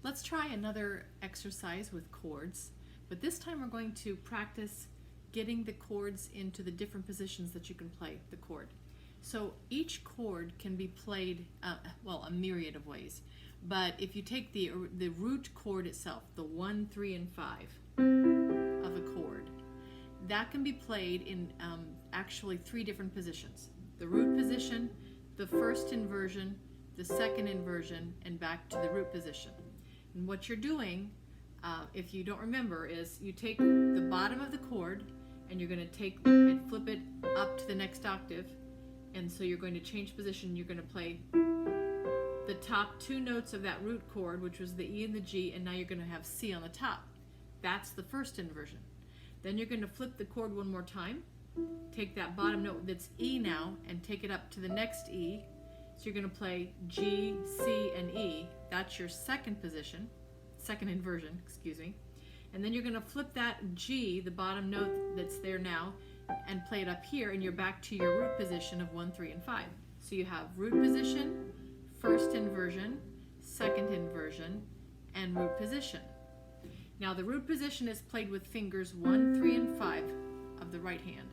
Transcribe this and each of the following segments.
Let's try another exercise with chords, but this time we're going to practice getting the chords into the different positions that you can play the chord. So each chord can be played, a myriad of ways. But if you take the root chord itself, the 1, 3, and 5 of a chord, that can be played in actually 3 different positions. The root position, the first inversion, the second inversion, and back to the root position. And what you're doing, if you don't remember, is you take the bottom of the chord and you're going to take and flip it up to the next octave. And so you're going to change position. You're going to play the top 2 notes of that root chord, which was the E and the G, and now you're going to have C on the top. That's the first inversion. Then you're going to flip the chord one more time, take that bottom note that's E now, and take it up to the next E. So you're going to play G, C, and E. That's your second inversion, excuse me. And then you're going to flip that G, the bottom note that's there now, and play it up here, and you're back to your root position of 1, 3, and 5. So you have root position, first inversion, second inversion, and root position. Now the root position is played with fingers 1, 3, and 5 of the right hand.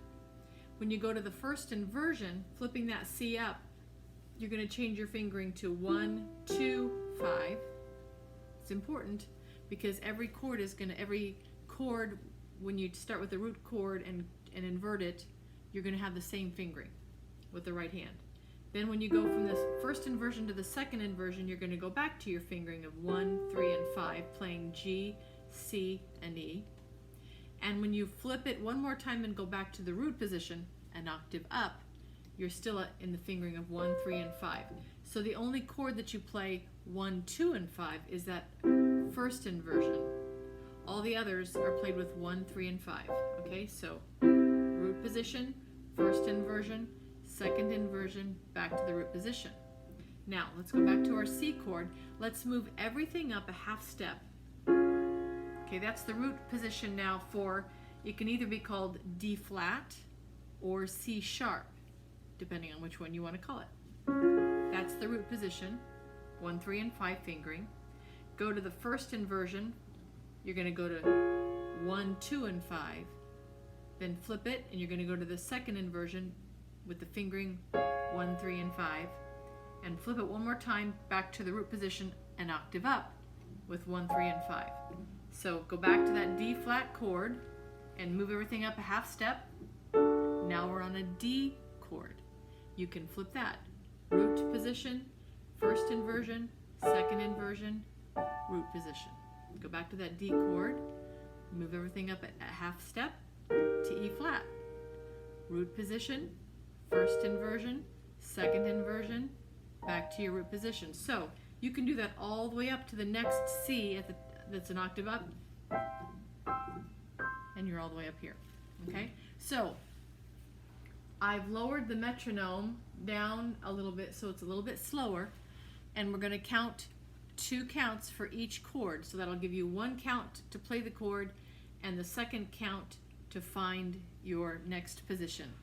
When you go to the first inversion, flipping that C up, you're going to change your fingering to 1, 2, 5. It's important because every chord, when you start with the root chord and invert it, you're going to have the same fingering with the right hand. Then when you go from the first inversion to the second inversion, you're going to go back to your fingering of 1, 3, and 5, playing G, C, and E. And when you flip it one more time and go back to the root position, an octave up, you're still in the fingering of 1, 3, and 5. So the only chord that you play 1, 2, and 5 is that first inversion. All the others are played with 1, 3, and 5. Okay, so root position, first inversion, second inversion, back to the root position. Now let's go back to our C chord. Let's move everything up a half step. Okay, that's the root position now for, it can either be called D flat or C sharp, depending on which one you want to call it. That's the root position, 1, 3, and 5 fingering. Go to the first inversion, you're going to go to 1, 2, and 5. Then flip it, and you're going to go to the second inversion with the fingering 1, 3, and 5. And flip it one more time back to the root position, an octave up with 1, 3, and 5. So go back to that D flat chord and move everything up a half step. Now we're on a D chord. You can flip that. Root position, first inversion, second inversion, root position. Go back to that D chord, move everything up a half step to E flat. Root position, first inversion, second inversion, back to your root position. So you can do that all the way up to the next C that's an octave up, and you're all the way up here. Okay? So I've lowered the metronome down a little bit so it's a little bit slower, and we're going to count 2 counts for each chord. So that'll give you 1 count to play the chord and the second count to find your next position.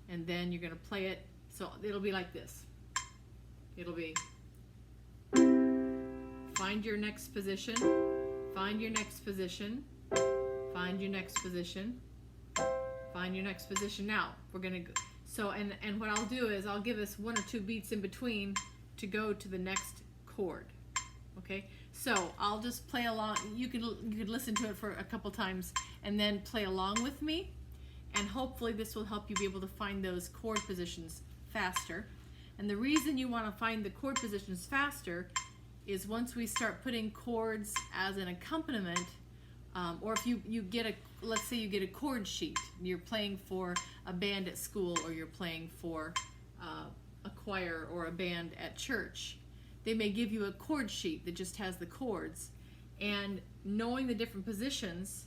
And then you're going to play it, so it'll be like this. It'll be find your next position, find your next position, find your next position, find your next position. Now we're going to go. So and what I'll do is I'll give us 1 or 2 beats in between to go to the next chord. Okay, so I'll just play along. You could listen to it for a couple times and then play along with me, and hopefully this will help you be able to find those chord positions faster. And the reason you want to find the chord positions faster is once we start putting chords as an accompaniment, or if you get let's say you get a chord sheet, you're playing for a band at school, or you're playing for a choir or a band at church. They may give you a chord sheet that just has the chords, and knowing the different positions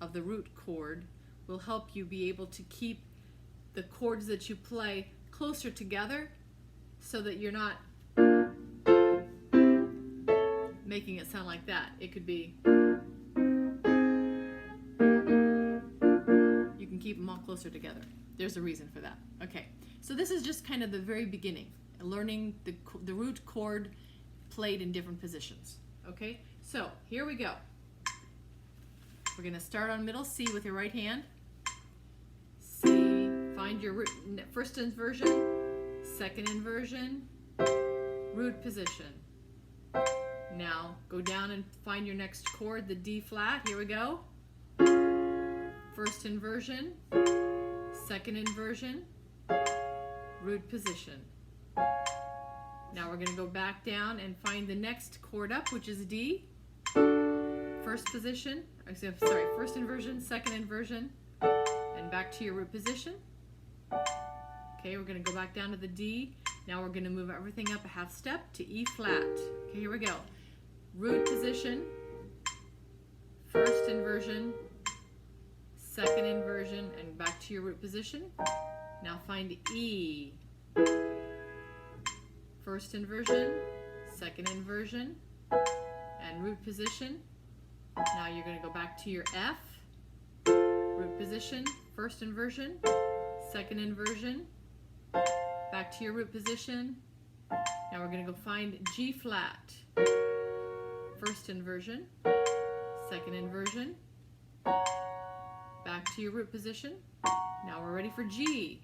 of the root chord will help you be able to keep the chords that you play closer together so that you're not making it sound like that. It could be, you can keep them all closer together. There's a reason for that. Okay, so this is just kind of the very beginning, learning the root chord played in different positions. Okay, So here we go. We're going to start on middle C with your right hand. C, find your first inversion, second inversion, root position. Now go down and find your next chord, the D flat. Here we go. First inversion, second inversion, root position. Now we're going to go back down and find the next chord up, which is D. First position, sorry, first inversion, second inversion, and back to your root position. Okay, we're going to go back down to the D. Now we're going to move everything up a half step to E flat. Okay, here we go. Root position, first inversion, second inversion, and back to your root position. Now find E. First inversion, second inversion, and root position. Now you're going to go back to your F, root position, first inversion, second inversion, back to your root position. Now we're going to go find G flat, first inversion, second inversion, back to your root position. Now we're ready for G,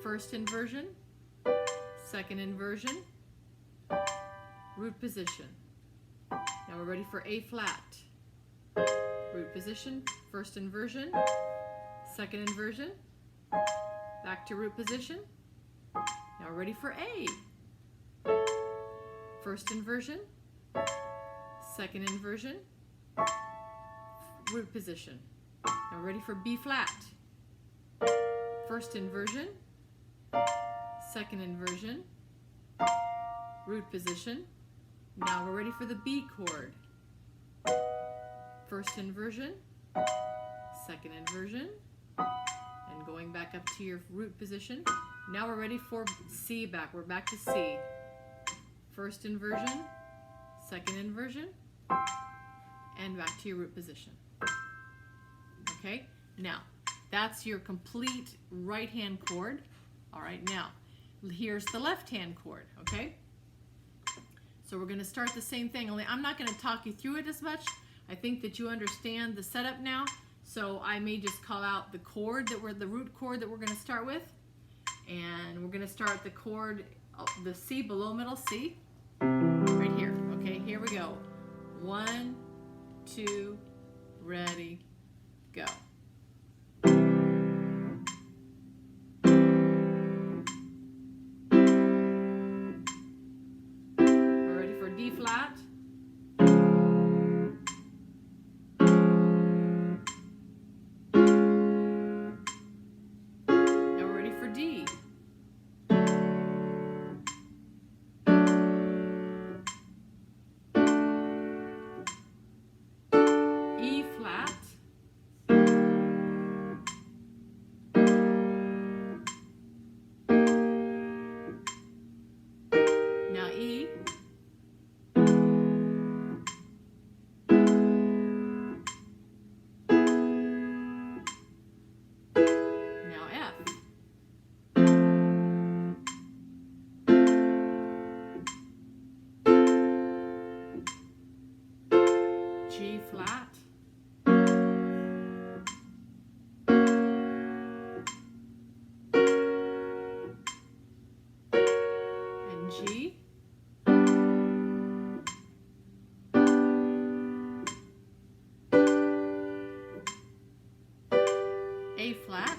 first inversion, second inversion, root position. Now we're ready for A flat, root position, first inversion, second inversion, back to root position. Now we're ready for A, first inversion, second inversion, root position. Now we're ready for B flat, first inversion, second inversion, root position. Now we're ready for the B chord. First inversion, second inversion, and going back up to your root position. Now we're ready for C back. We're back to C. First inversion, second inversion, and back to your root position. Okay, now that's your complete right hand chord. All right, now here's the left hand chord, okay? So we're going to start the same thing, only I'm not going to talk you through it as much. I think that you understand the setup now, so I may just call out the chord the root chord that we're going to start with, and we're going to start the chord, the C, below middle C, right here. Okay, here we go. 1, 2, ready, go. D flat, now we're ready for D, E flat, now E, G flat, and G, A flat,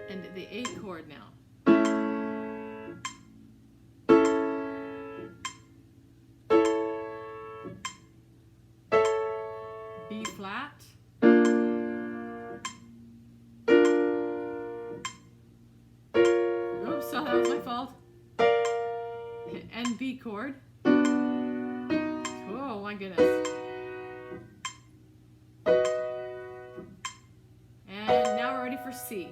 and the A chord now. B flat, oops, so that was my fault, and B chord. Oh my goodness. And now we're ready for C.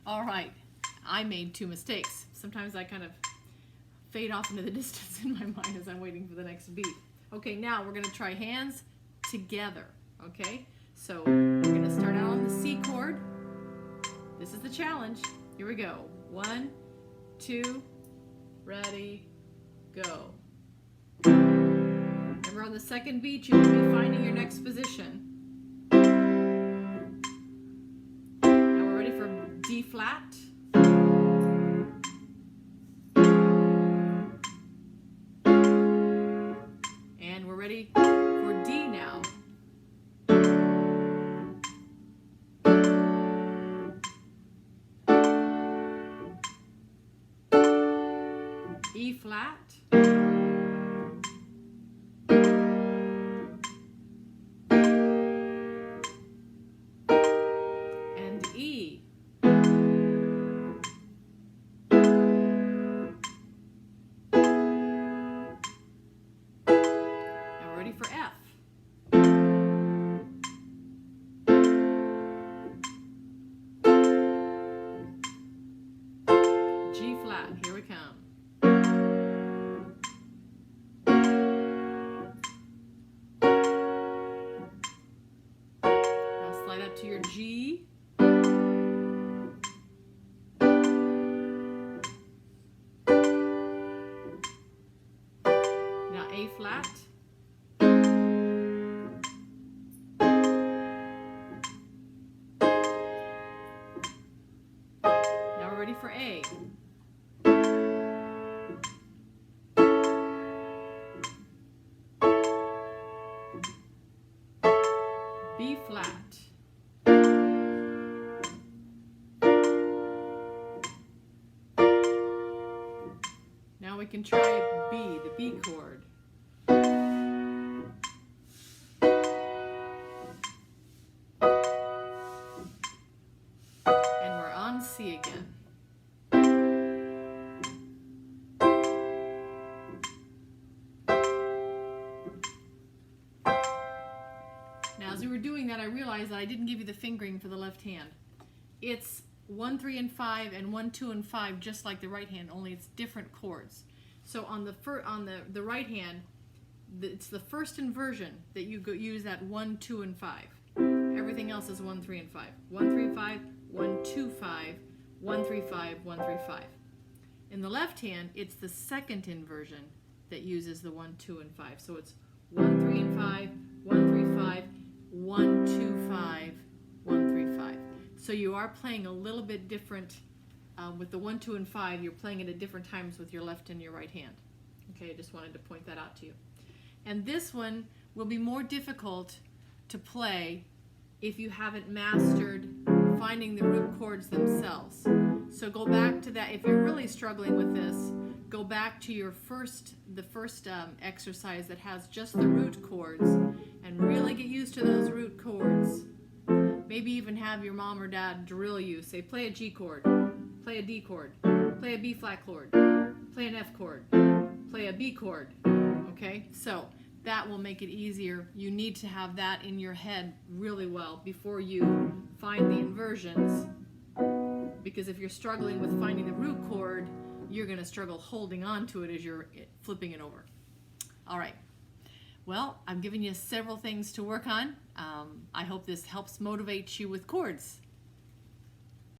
All right, I made 2 mistakes. Sometimes I kind of fade off into the distance in my mind as I'm waiting for the next beat. Okay, now we're going to try hands together, okay? So we're going to start out on the C chord. This is the challenge. Here we go. 1, 2, ready, go. Remember, on the second beat, you're going to be finding your next position. Now we're ready for D flat. And we're ready for D now. E flat. And E. Now we're ready for F. G flat, here we come. Now slide up to your G. Now A flat. Now we're ready for A. B flat. Now we can try B, the B chord. And we're on C again. Now, as we were doing that, I realized that I didn't give you the fingering for the left hand. It's 1, 3, and 5, and 1, 2, and 5, just like the right hand, only it's different chords. So on the right hand, it's the first inversion that you use that 1, 2, and 5. Everything else is 1, 3, and 5. 1, 3, 5, 1, 2, 5, 1, 3, 5, 1, 3, 5. In the left hand, it's the second inversion that uses the 1, 2, and 5. So it's 1, 3, and 5, 1, 3, 5, 1, 2, 5, 1, 3, 5. So you are playing a little bit different with the 1, 2, and 5. You're playing it at different times with your left and your right hand. Okay, I just wanted to point that out to you. And this one will be more difficult to play if you haven't mastered finding the root chords themselves. So go back to that. If you're really struggling with this, go back to the first exercise that has just the root chords and really get used to those root chords. Maybe even have your mom or dad drill you. Say, play a G chord, play a D chord, play a B flat chord, play an F chord, play a B chord. Okay, so that will make it easier. You need to have that in your head really well before you find the inversions, because if you're struggling with finding the root chord, you're going to struggle holding on to it as you're flipping it over. All right. Well, I'm giving you several things to work on. I hope this helps motivate you with chords.